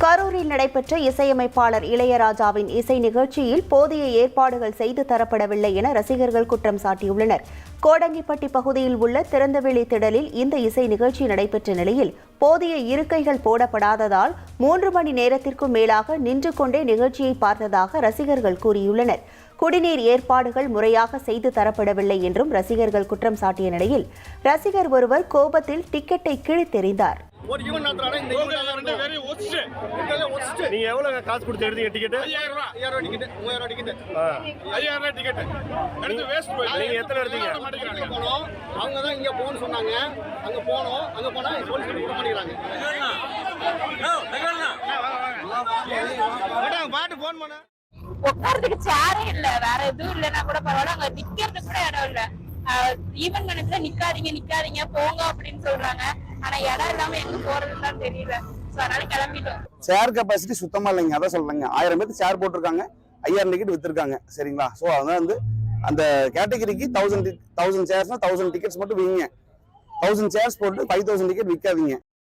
கரூரில் நடைபெற்ற இசையமைப்பாளர் இளையராஜாவின் இசை நிகழ்ச்சியில் போதிய ஏற்பாடுகள் செய்து தரப்படவில்லை என ரசிகர்கள் குற்றம் சாட்டியுள்ளனர். கோடங்கிப்பட்டி பகுதியில் உள்ள திறந்தவெளி திடலில் இந்த இசை நிகழ்ச்சி நடைபெற்ற நிலையில் போதிய இருக்கைகள் போடப்படாததால் 3 மணி நேரத்திற்கும் மேலாக நின்று கொண்டே நிகழ்ச்சியை பார்த்ததாக ரசிகர்கள் கூறியுள்ளனர். குடிநீர் ஏற்பாடுகள் முறையாக செய்து தரப்படவில்லை என்றும் ரசிகர்கள் குற்றம் சாட்டிய நிலையில் ரசிகர் ஒருவர் கோபத்தில் டிக்கெட்டை கிழித்தெறிந்தார். நீங்க எவ்வளவு காசு கொடுத்து எடுத்தீங்க டிக்கெட்? 5000 ticket, 3000 ticket. 5000 டிக்கெட். எடுத்து வேஸ்ட் போய். நீங்க எத்தனை எடுத்தீங்க? அவங்க தான் இங்க போன்னு சொன்னாங்க. அங்க போனோம். அங்க போனா போலீஸ் விட மாட்டேங்கிறாங்க. பாட்டு போன் பண்ண உட்கார்றதுக்கு சேரே இல்ல, வேற எதுவும் இல்லைன்னா கூட பரவாயில்ல, அங்க நிக்கிறதுக்கு கூட இடம் இல்ல. ஈவன் கணக்குல நிக்காதீங்க போங்க அப்படின்னு சொல்றாங்க. ஆனா இடம் இல்லாம எங்க போறதுன்னு தெரியல. அதனால கிளம்பிட்டோம். சேர் கெப்பாசிட்டி சுத்தமா இல்லைங்க. அதான் சொல்றேங்க, 1000 பேருக்கு சேர் போட்டிருக்காங்க, 5000 டிக்கெட் வித்துருக்காங்க. சரிங்களா? ஸோ அதான் வந்து அந்த கேட்டகரிக்கு 1000 சேர்ஸ்னா 1000 டிக்கெட்ஸ் மட்டும் வைங்க. 1000 சேர்ஸ் போட்டு 5000 டிக்கெட் விற்காதீங்க.